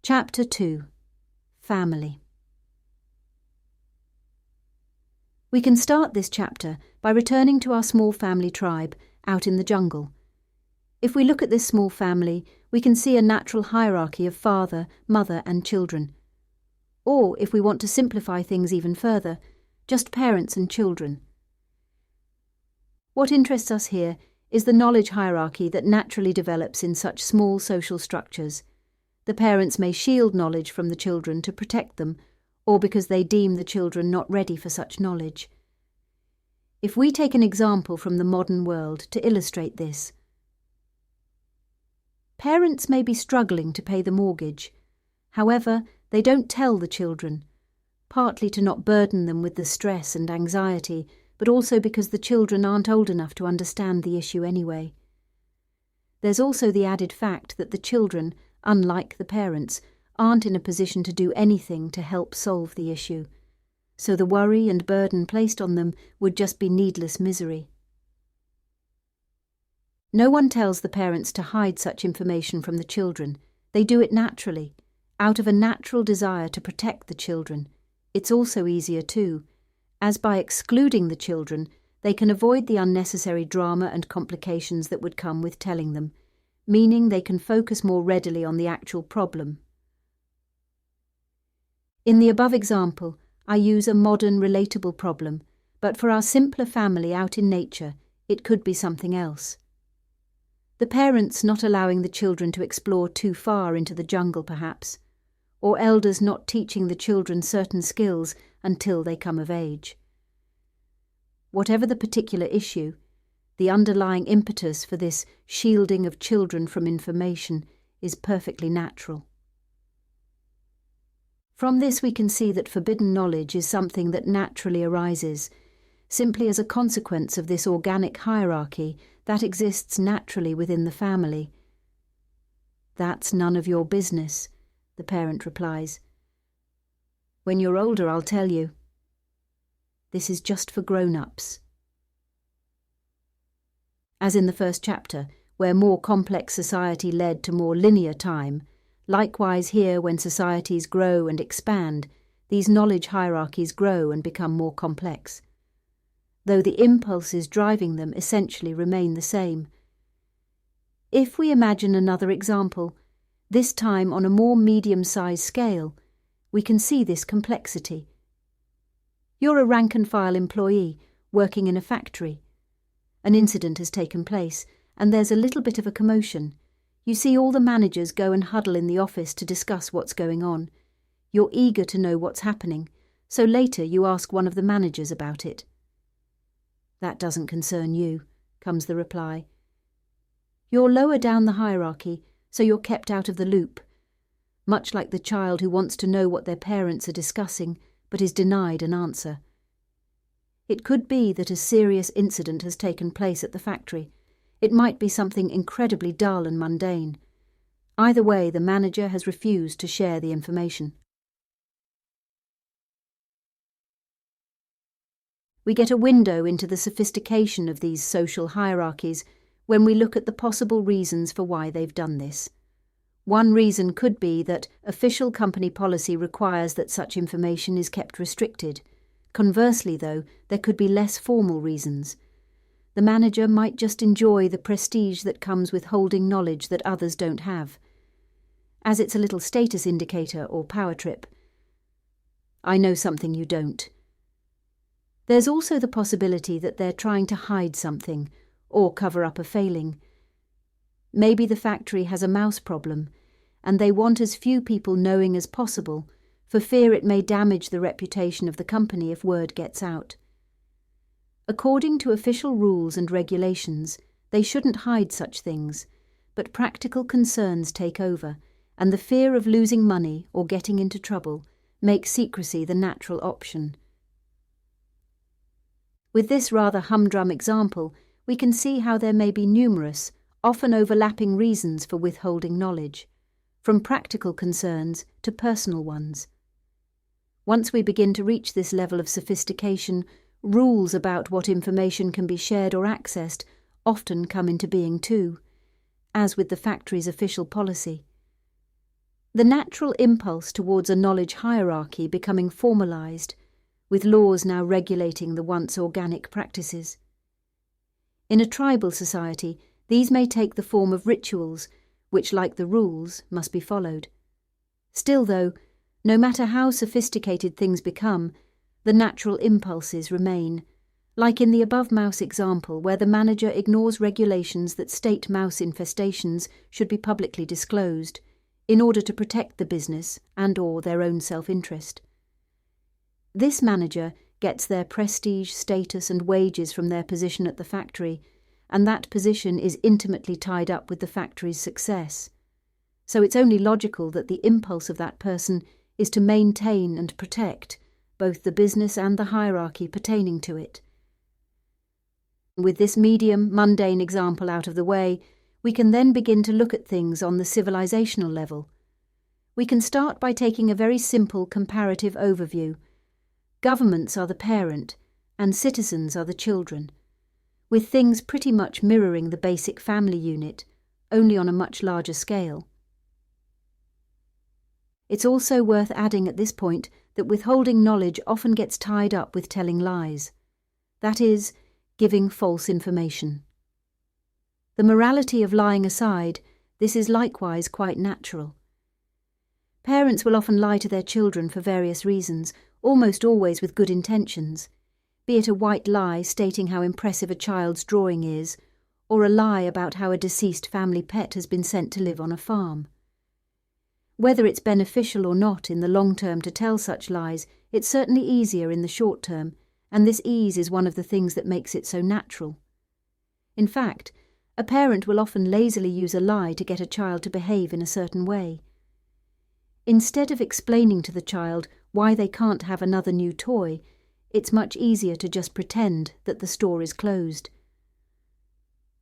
Chapter 2. Family. We can start this chapter by returning to our small family tribe out in the jungle. If we look at this small family, we can see a natural hierarchy of father, mother, and children. Or, if we want to simplify things even further, just parents and children. What interests us here is the knowledge hierarchy that naturally develops in such small social structures. The parents may shield knowledge from the children to protect them, or because they deem the children not ready for such knowledge. If we take an example from the modern world to illustrate this, parents may be struggling to pay the mortgage. However, they don't tell the children, partly to not burden them with the stress and anxiety, but also because the children aren't old enough to understand the issue anyway. There's also the added fact that the children, unlike the parents, aren't in a position to do anything to help solve the issue, so the worry and burden placed on them would just be needless misery. No one tells the parents to hide such information from the children. They do it naturally, out of a natural desire to protect the children. It's also easier too, as by excluding the children, they can avoid the unnecessary drama and complications that would come with telling them, meaning they can focus more readily on the actual problem. In the above example, I use a modern, relatable problem, but for our simpler family out in nature, it could be something else. The parents not allowing the children to explore too far into the jungle, perhaps, or elders not teaching the children certain skills until they come of age. Whatever the particular issue, the underlying impetus for this shielding of children from information is perfectly natural. From this we can see that forbidden knowledge is something that naturally arises, simply as a consequence of this organic hierarchy that exists naturally within the family. "That's none of your business," the parent replies. "When you're older, I'll tell you. This is just for grown-ups." As in the first chapter, where more complex society led to more linear time, likewise here when societies grow and expand, these knowledge hierarchies grow and become more complex, though the impulses driving them essentially remain the same. If we imagine another example, this time on a more medium-sized scale, we can see this complexity. You're a rank-and-file employee working in a factory. An incident has taken place, and there's a little bit of a commotion. You see all the managers go and huddle in the office to discuss what's going on. You're eager to know what's happening, so later you ask one of the managers about it. "That doesn't concern you," comes the reply. You're lower down the hierarchy, so you're kept out of the loop, much like the child who wants to know what their parents are discussing, but is denied an answer. It could be that a serious incident has taken place at the factory. It might be something incredibly dull and mundane. Either way, the manager has refused to share the information. We get a window into the sophistication of these social hierarchies when we look at the possible reasons for why they've done this. One reason could be that official company policy requires that such information is kept restricted. Conversely, though, there could be less formal reasons. The manager might just enjoy the prestige that comes with holding knowledge that others don't have, as it's a little status indicator or power trip. "I know something you don't." There's also the possibility that they're trying to hide something or cover up a failing. Maybe the factory has a mouse problem, and they want as few people knowing as possible for fear it may damage the reputation of the company if word gets out. According to official rules and regulations, they shouldn't hide such things, but practical concerns take over, and the fear of losing money or getting into trouble makes secrecy the natural option. With this rather humdrum example, we can see how there may be numerous, often overlapping reasons for withholding knowledge, from practical concerns to personal ones. Once we begin to reach this level of sophistication, rules about what information can be shared or accessed often come into being too, as with the factory's official policy. The natural impulse towards a knowledge hierarchy becoming formalized, with laws now regulating the once organic practices. In a tribal society, these may take the form of rituals, which, like the rules, must be followed. Still, though, no matter how sophisticated things become, the natural impulses remain, like in the above mouse example where the manager ignores regulations that state mouse infestations should be publicly disclosed, in order to protect the business and/or their own self-interest. This manager gets their prestige, status and wages from their position at the factory, and that position is intimately tied up with the factory's success. So it's only logical that the impulse of that person is to maintain and protect both the business and the hierarchy pertaining to it. With this medium, mundane example out of the way, we can then begin to look at things on the civilizational level. We can start by taking a very simple comparative overview. Governments are the parent, and citizens are the children, with things pretty much mirroring the basic family unit, only on a much larger scale. It's also worth adding at this point that withholding knowledge often gets tied up with telling lies. That is, giving false information. The morality of lying aside, this is likewise quite natural. Parents will often lie to their children for various reasons, almost always with good intentions, be it a white lie stating how impressive a child's drawing is, or a lie about how a deceased family pet has been sent to live on a farm. Whether it's beneficial or not in the long term to tell such lies, it's certainly easier in the short term, and this ease is one of the things that makes it so natural. In fact, a parent will often lazily use a lie to get a child to behave in a certain way. Instead of explaining to the child why they can't have another new toy, it's much easier to just pretend that the store is closed.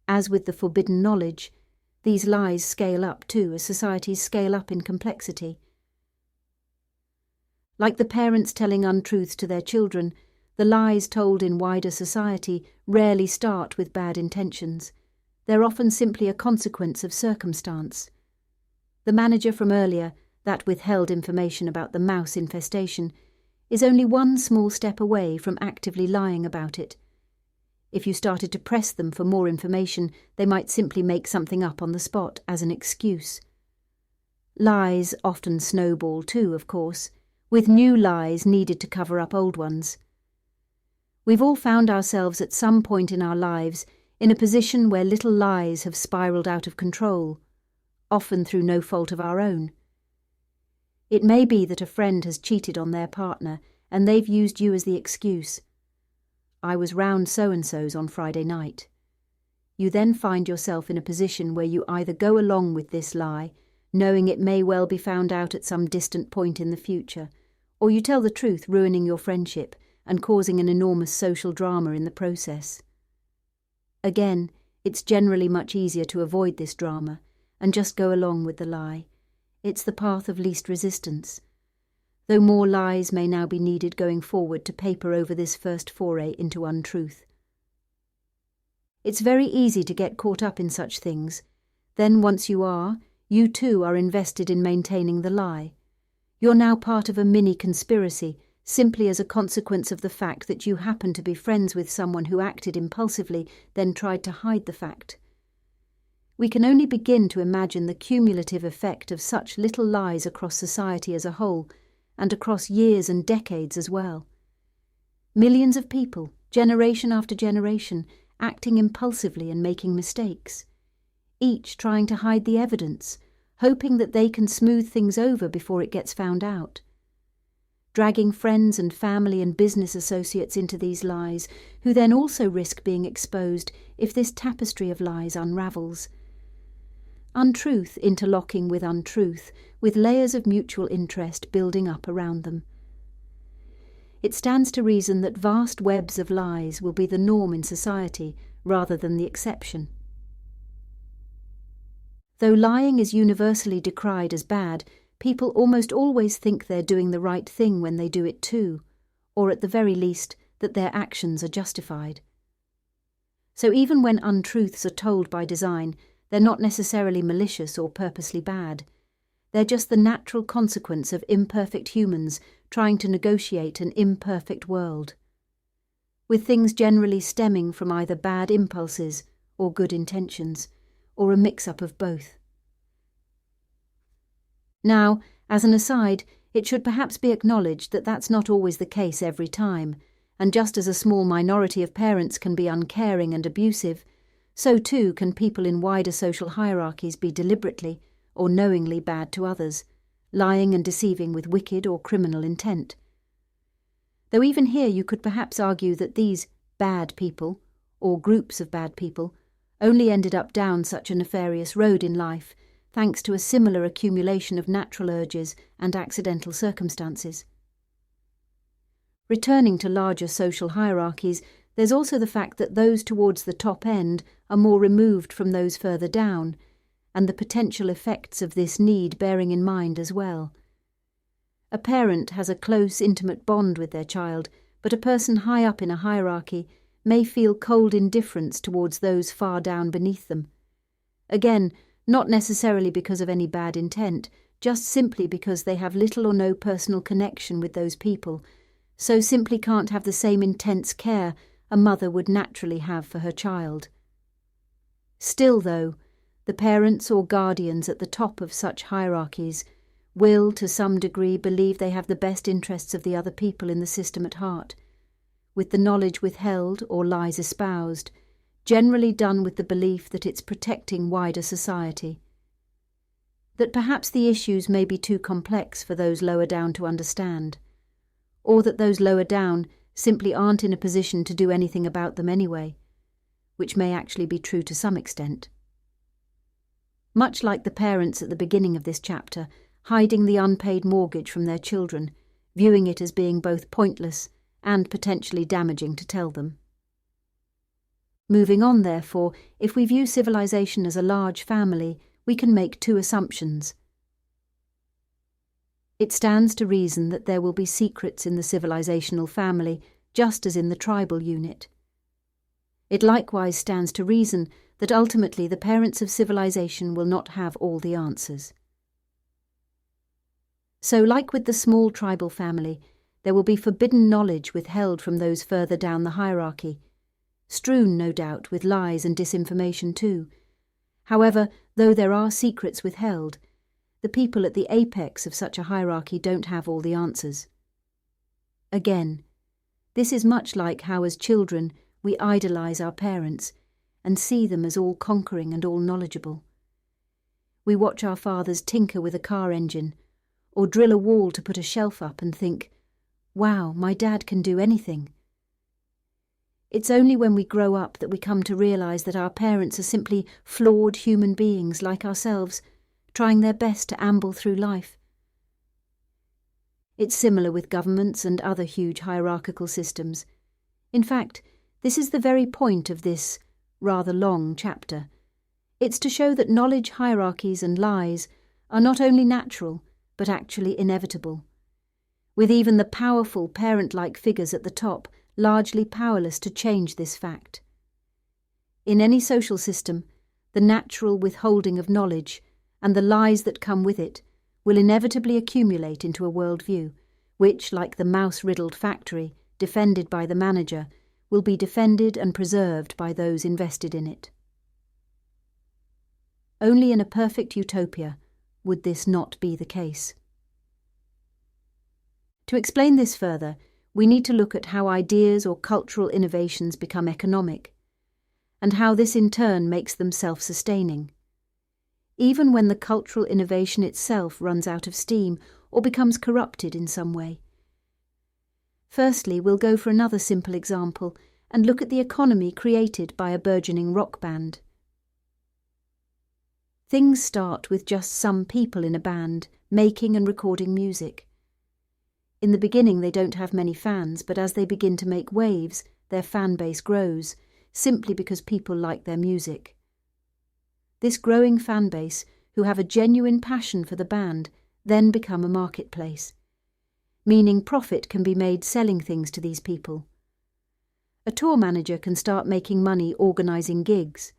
As with the forbidden knowledge, these lies scale up too as societies scale up in complexity. Like the parents telling untruths to their children, the lies told in wider society rarely start with bad intentions. They're often simply a consequence of circumstance. The manager from earlier, that withheld information about the mouse infestation, is only one small step away from actively lying about it. If you started to press them for more information, they might simply make something up on the spot as an excuse. Lies often snowball too, of course, with new lies needed to cover up old ones. We've all found ourselves at some point in our lives in a position where little lies have spiraled out of control, often through no fault of our own. It may be that a friend has cheated on their partner and they've used you as the excuse. I was round so-and-so's on Friday night. You then find yourself in a position where you either go along with this lie, knowing it may well be found out at some distant point in the future, or you tell the truth, ruining your friendship and causing an enormous social drama in the process. Again, it's generally much easier to avoid this drama and just go along with the lie. It's the path of least resistance, though more lies may now be needed going forward to paper over this first foray into untruth. It's very easy to get caught up in such things. Then once you too are invested in maintaining the lie. You're now part of a mini-conspiracy, simply as a consequence of the fact that you happen to be friends with someone who acted impulsively, then tried to hide the fact. We can only begin to imagine the cumulative effect of such little lies across society as a whole, and across years and decades as well. Millions of people, generation after generation, acting impulsively and making mistakes, each trying to hide the evidence, hoping that they can smooth things over before it gets found out. Dragging friends and family and business associates into these lies, who then also risk being exposed if this tapestry of lies unravels. Untruth interlocking with untruth, with layers of mutual interest building up around them. It stands to reason that vast webs of lies will be the norm in society rather than the exception. Though lying is universally decried as bad, people almost always think they're doing the right thing when they do it too, or at the very least that their actions are justified. So even when untruths are told by design, they're not necessarily malicious or purposely bad. They're just the natural consequence of imperfect humans trying to negotiate an imperfect world, with things generally stemming from either bad impulses or good intentions, or a mix-up of both. Now, as an aside, it should perhaps be acknowledged that that's not always the case every time, and just as a small minority of parents can be uncaring and abusive, so too can people in wider social hierarchies be deliberately or knowingly bad to others, lying and deceiving with wicked or criminal intent. Though even here you could perhaps argue that these bad people, or groups of bad people, only ended up down such a nefarious road in life thanks to a similar accumulation of natural urges and accidental circumstances. Returning to larger social hierarchies, there's also the fact that those towards the top end are more removed from those further down, and the potential effects of this need bearing in mind as well. A parent has a close, intimate bond with their child, but a person high up in a hierarchy may feel cold indifference towards those far down beneath them. Again, not necessarily because of any bad intent, just simply because they have little or no personal connection with those people, so simply can't have the same intense care a mother would naturally have for her child. Still, though, the parents or guardians at the top of such hierarchies will, to some degree, believe they have the best interests of the other people in the system at heart, with the knowledge withheld or lies espoused, generally done with the belief that it's protecting wider society. That perhaps the issues may be too complex for those lower down to understand, or that those lower down simply aren't in a position to do anything about them anyway, which may actually be true to some extent. Much like the parents at the beginning of this chapter, hiding the unpaid mortgage from their children, viewing it as being both pointless and potentially damaging to tell them. Moving on, therefore, if we view civilization as a large family, we can make two assumptions. It stands to reason that there will be secrets in the civilizational family, just as in the tribal unit. It likewise stands to reason that ultimately the parents of civilization will not have all the answers. So, like with the small tribal family, there will be forbidden knowledge withheld from those further down the hierarchy, strewn, no doubt, with lies and disinformation too. However, though there are secrets withheld, the people at the apex of such a hierarchy don't have all the answers. Again, this is much like how as children we idolize our parents and see them as all-conquering and all-knowledgeable. We watch our fathers tinker with a car engine, or drill a wall to put a shelf up and think, wow, my dad can do anything. It's only when we grow up that we come to realize that our parents are simply flawed human beings like ourselves, trying their best to amble through life. It's similar with governments and other huge hierarchical systems. In fact, this is the very point of this rather long chapter. It's to show that knowledge hierarchies and lies are not only natural, but actually inevitable, with even the powerful parent-like figures at the top largely powerless to change this fact. In any social system, the natural withholding of knowledge and the lies that come with it will inevitably accumulate into a worldview, which, like the mouse-riddled factory defended by the manager, will be defended and preserved by those invested in it. Only in a perfect utopia would this not be the case. To explain this further, we need to look at how ideas or cultural innovations become economic, and how this in turn makes them self-sustaining, even when the cultural innovation itself runs out of steam or becomes corrupted in some way. Firstly, we'll go for another simple example and look at the economy created by a burgeoning rock band. Things start with just some people in a band making and recording music. In the beginning they don't have many fans, but as they begin to make waves, their fan base grows, simply because people like their music. This growing fan base, who have a genuine passion for the band, then become a marketplace, meaning profit can be made selling things to these people. A tour manager can start making money organising gigs.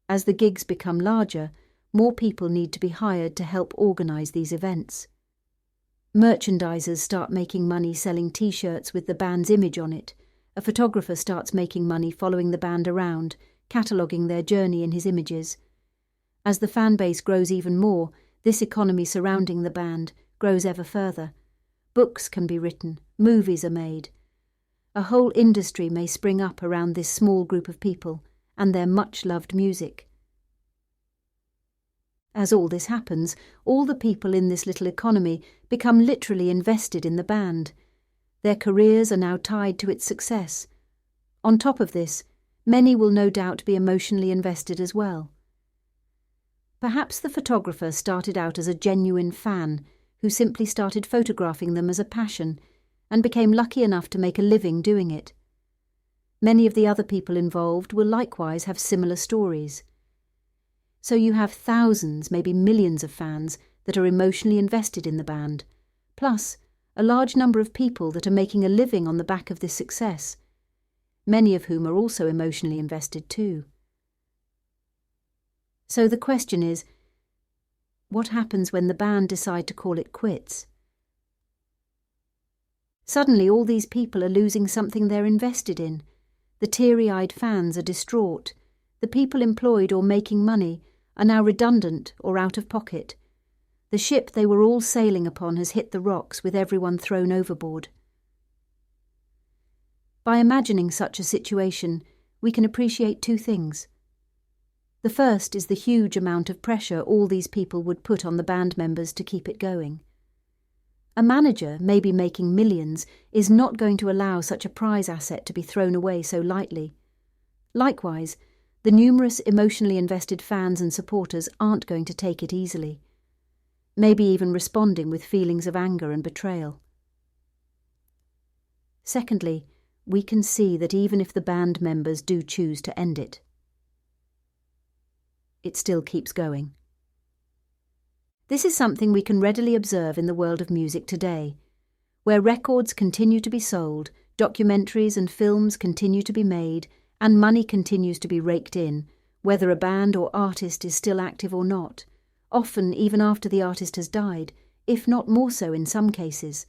As the gigs become larger, more people need to be hired to help organise these events. Merchandisers start making money selling T-shirts with the band's image on it. A photographer starts making money following the band around, cataloguing their journey in his images. As the fan base grows even more, this economy surrounding the band grows ever further. Books can be written, movies are made. A whole industry may spring up around this small group of people and their much-loved music. As all this happens, all the people in this little economy become literally invested in the band. Their careers are now tied to its success. On top of this, many will no doubt be emotionally invested as well. Perhaps the photographer started out as a genuine fan who simply started photographing them as a passion and became lucky enough to make a living doing it. Many of the other people involved will likewise have similar stories. So you have thousands, maybe millions of fans that are emotionally invested in the band, plus a large number of people that are making a living on the back of this success, many of whom are also emotionally invested too. So the question is, what happens when the band decide to call it quits? Suddenly all these people are losing something they're invested in. The teary-eyed fans are distraught. The people employed or making money are now redundant or out of pocket. The ship they were all sailing upon has hit the rocks with everyone thrown overboard. By imagining such a situation, we can appreciate two things. The first is the huge amount of pressure all these people would put on the band members to keep it going. A manager, maybe making millions, is not going to allow such a prize asset to be thrown away so lightly. Likewise, the numerous emotionally invested fans and supporters aren't going to take it easily, maybe even responding with feelings of anger and betrayal. Secondly, we can see that even if the band members do choose to end it, it still keeps going. This is something we can readily observe in the world of music today, where records continue to be sold, documentaries and films continue to be made, and money continues to be raked in, whether a band or artist is still active or not, often even after the artist has died, if not more so in some cases.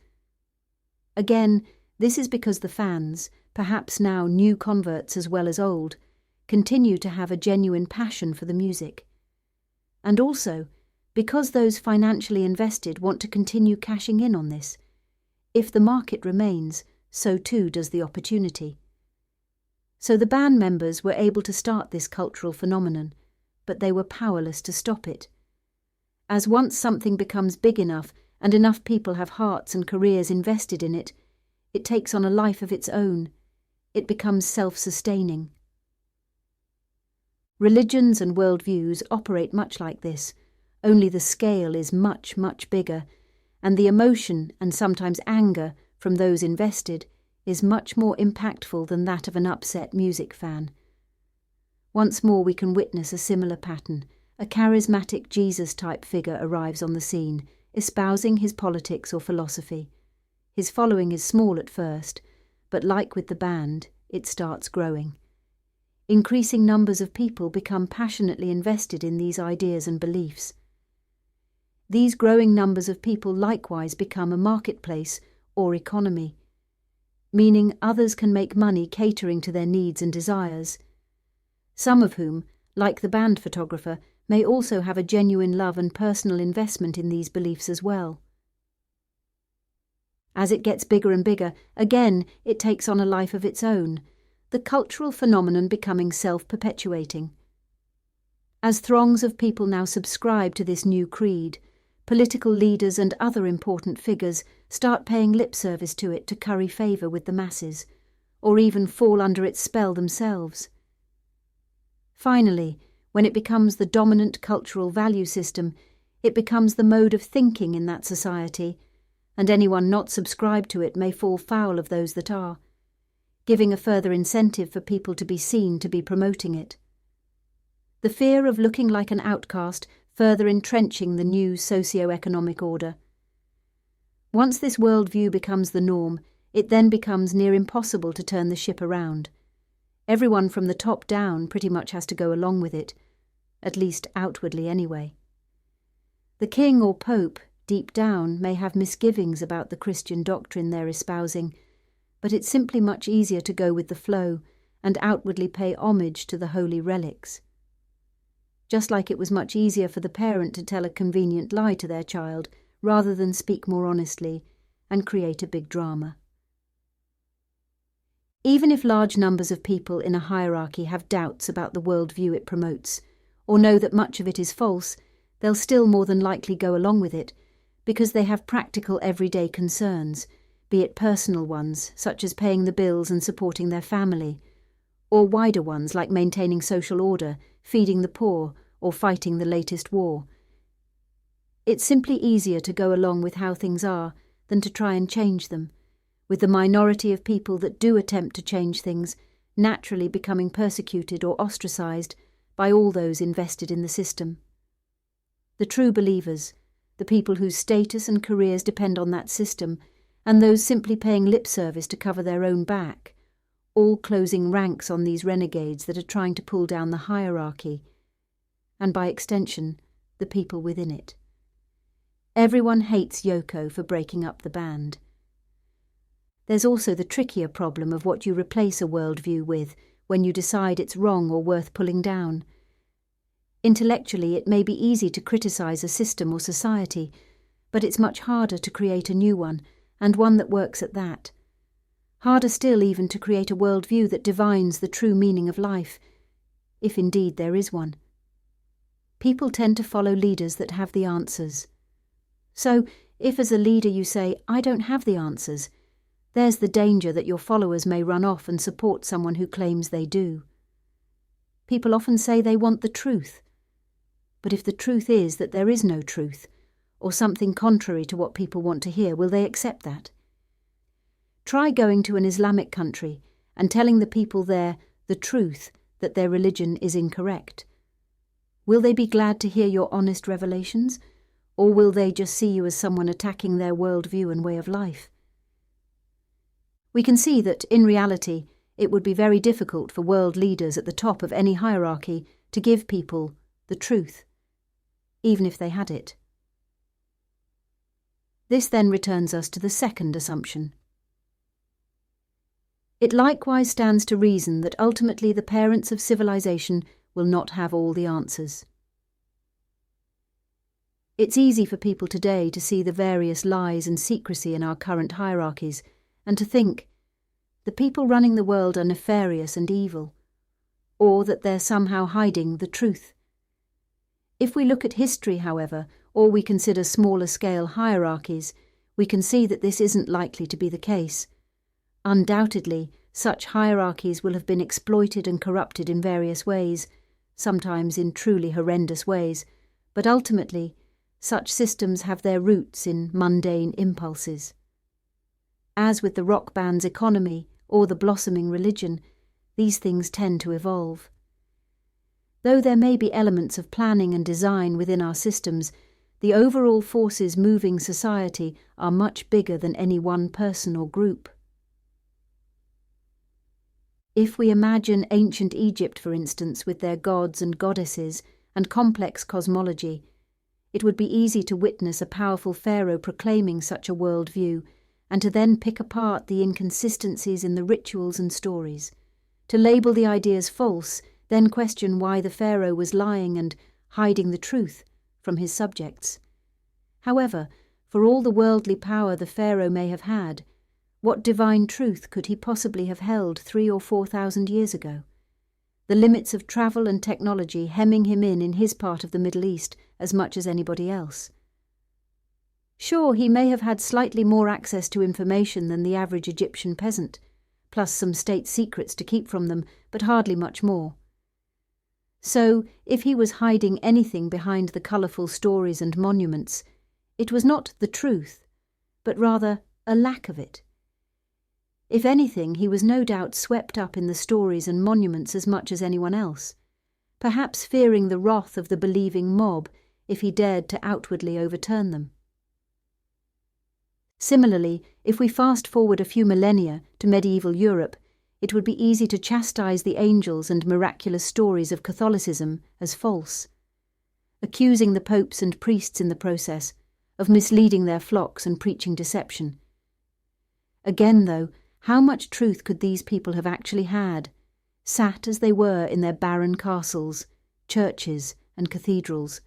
Again, this is because the fans, perhaps now new converts as well as old, continue to have a genuine passion for the music. And also, because those financially invested want to continue cashing in on this. If the market remains, so too does the opportunity. So the band members were able to start this cultural phenomenon, but they were powerless to stop it. As once something becomes big enough and enough people have hearts and careers invested in it, it takes on a life of its own. It becomes self-sustaining. Religions and worldviews operate much like this, only the scale is much, much bigger, and the emotion and sometimes anger from those invested is much more impactful than that of an upset music fan. Once more we can witness a similar pattern. A charismatic Jesus-type figure arrives on the scene, espousing his politics or philosophy. His following is small at first, but like with the band, it starts growing. Increasing numbers of people become passionately invested in these ideas and beliefs. These growing numbers of people likewise become a marketplace or economy, meaning others can make money catering to their needs and desires, some of whom, like the band photographer, may also have a genuine love and personal investment in these beliefs as well. As it gets bigger and bigger, again it takes on a life of its own, the cultural phenomenon becoming self-perpetuating. As throngs of people now subscribe to this new creed, political leaders and other important figures start paying lip service to it to curry favour with the masses, or even fall under its spell themselves. Finally, when it becomes the dominant cultural value system, it becomes the mode of thinking in that society, and anyone not subscribed to it may fall foul of those that are, giving a further incentive for people to be seen to be promoting it. The fear of looking like an outcast further entrenching the new socio-economic order. Once this worldview becomes the norm, it then becomes near impossible to turn the ship around. Everyone from the top down pretty much has to go along with it, at least outwardly anyway. The king or pope, deep down, may have misgivings about the Christian doctrine they're espousing, but it's simply much easier to go with the flow and outwardly pay homage to the holy relics. Just like it was much easier for the parent to tell a convenient lie to their child rather than speak more honestly and create a big drama. Even if large numbers of people in a hierarchy have doubts about the worldview it promotes, or know that much of it is false, they'll still more than likely go along with it, because they have practical everyday concerns, be it personal ones, such as paying the bills and supporting their family, or wider ones like maintaining social order, feeding the poor, or fighting the latest war. It's simply easier to go along with how things are than to try and change them, with the minority of people that do attempt to change things naturally becoming persecuted or ostracized by all those invested in the system. The true believers, the people whose status and careers depend on that system, and those simply paying lip service to cover their own back, all closing ranks on these renegades that are trying to pull down the hierarchy, and by extension, the people within it. Everyone hates Yoko for breaking up the band. There's also the trickier problem of what you replace a worldview with when you decide it's wrong or worth pulling down. Intellectually, it may be easy to criticize a system or society, but it's much harder to create a new one, and one that works at that. Harder still even to create a worldview that divines the true meaning of life, if indeed there is one. People tend to follow leaders that have the answers. So, if as a leader you say, "I don't have the answers," there's the danger that your followers may run off and support someone who claims they do. People often say they want the truth. But if the truth is that there is no truth, or something contrary to what people want to hear, will they accept that? Try going to an Islamic country and telling the people there the truth that their religion is incorrect. Will they be glad to hear your honest revelations, or will they just see you as someone attacking their worldview and way of life? We can see that, in reality, it would be very difficult for world leaders at the top of any hierarchy to give people the truth, even if they had it. This then returns us to the second assumption. It likewise stands to reason that ultimately the parents of civilization will not have all the answers. It's easy for people today to see the various lies and secrecy in our current hierarchies, and to think the people running the world are nefarious and evil, or that they're somehow hiding the truth. If we look at history, however, or we consider smaller-scale hierarchies, we can see that this isn't likely to be the case. Undoubtedly, such hierarchies will have been exploited and corrupted in various ways, sometimes in truly horrendous ways, but ultimately, such systems have their roots in mundane impulses. As with the rock band's economy or the blossoming religion, these things tend to evolve. Though there may be elements of planning and design within our systems, the overall forces moving society are much bigger than any one person or group. If we imagine ancient Egypt, for instance, with their gods and goddesses and complex cosmology, it would be easy to witness a powerful pharaoh proclaiming such a worldview, and to then pick apart the inconsistencies in the rituals and stories, to label the ideas false, then question why the pharaoh was lying and hiding the truth from his subjects. However, for all the worldly power the pharaoh may have had, what divine truth could he possibly have held 3,000 or 4,000 years ago? The limits of travel and technology hemming him in his part of the Middle East as much as anybody else. Sure, he may have had slightly more access to information than the average Egyptian peasant, plus some state secrets to keep from them, but hardly much more. So, if he was hiding anything behind the colourful stories and monuments, it was not the truth, but rather a lack of it. If anything, he was no doubt swept up in the stories and monuments as much as anyone else, perhaps fearing the wrath of the believing mob if he dared to outwardly overturn them. Similarly, if we fast forward a few millennia to medieval Europe, it would be easy to chastise the angels and miraculous stories of Catholicism as false. accusing the popes and priests in the process of misleading their flocks and preaching deception. Again, though, how much truth could these people have actually had, sat as they were in their barren castles, churches, and cathedrals?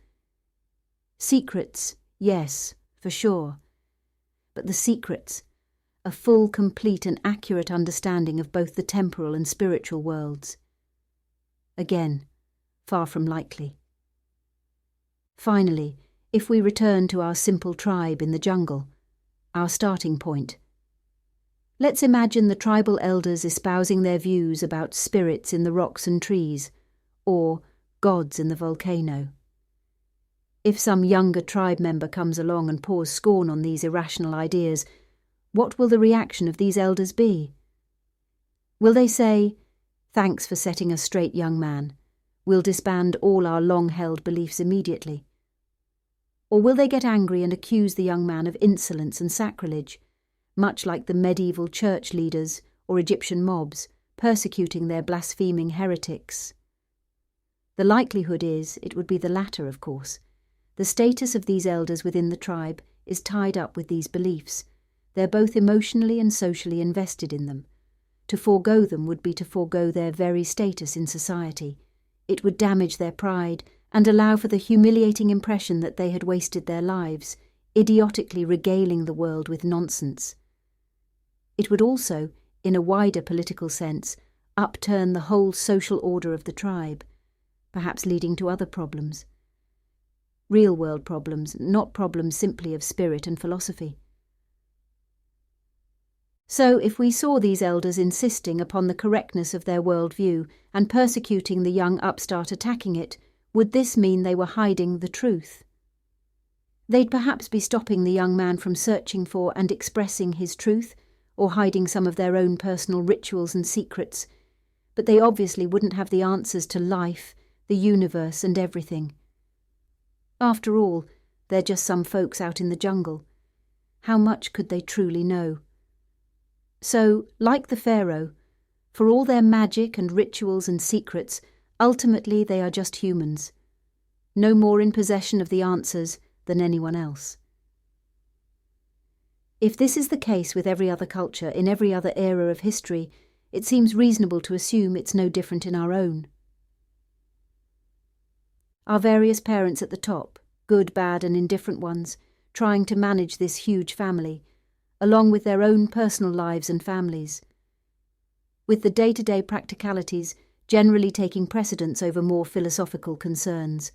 Secrets, yes, for sure. But the secrets, a full, complete, and accurate understanding of both the temporal and spiritual worlds. Again, far from likely. Finally, if we return to our simple tribe in the jungle, our starting point, let's imagine the tribal elders espousing their views about spirits in the rocks and trees, or gods in the volcano. If some younger tribe member comes along and pours scorn on these irrational ideas, what will the reaction of these elders be? Will they say, "Thanks for setting us straight, young man. We'll disband all our long-held beliefs immediately"? Or will they get angry and accuse the young man of insolence and sacrilege, much like the medieval church leaders or Egyptian mobs persecuting their blaspheming heretics? The likelihood is it would be the latter, of course. The status of these elders within the tribe is tied up with these beliefs. They're both emotionally and socially invested in them. To forego them would be to forego their very status in society. It would damage their pride and allow for the humiliating impression that they had wasted their lives, idiotically regaling the world with nonsense. It would also, in a wider political sense, upturn the whole social order of the tribe, perhaps leading to other problems. Real-world problems, not problems simply of spirit and philosophy. So if we saw these elders insisting upon the correctness of their worldview and persecuting the young upstart attacking it, would this mean they were hiding the truth? They'd perhaps be stopping the young man from searching for and expressing his truth, or hiding some of their own personal rituals and secrets, but they obviously wouldn't have the answers to life, the universe, and everything. After all, they're just some folks out in the jungle. How much could they truly know? So, like the Pharaoh, for all their magic and rituals and secrets, ultimately they are just humans, no more in possession of the answers than anyone else. If this is the case with every other culture in every other era of history, it seems reasonable to assume it's no different in our own. Our various parents at the top, good, bad, and indifferent ones, trying to manage this huge family, along with their own personal lives and families, with the day-to-day practicalities generally taking precedence over more philosophical concerns,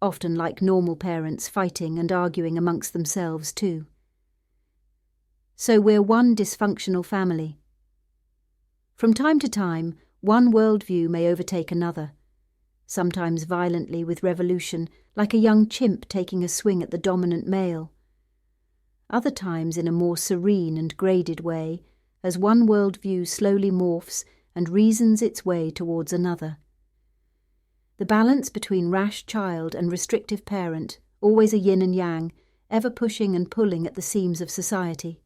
often like normal parents fighting and arguing amongst themselves too. So we're one dysfunctional family. From time to time, one worldview may overtake another, sometimes violently with revolution, like a young chimp taking a swing at the dominant male. Other times in a more serene and graded way, as one worldview slowly morphs and reasons its way towards another. The balance between rash child and restrictive parent, always a yin and yang, ever pushing and pulling at the seams of society.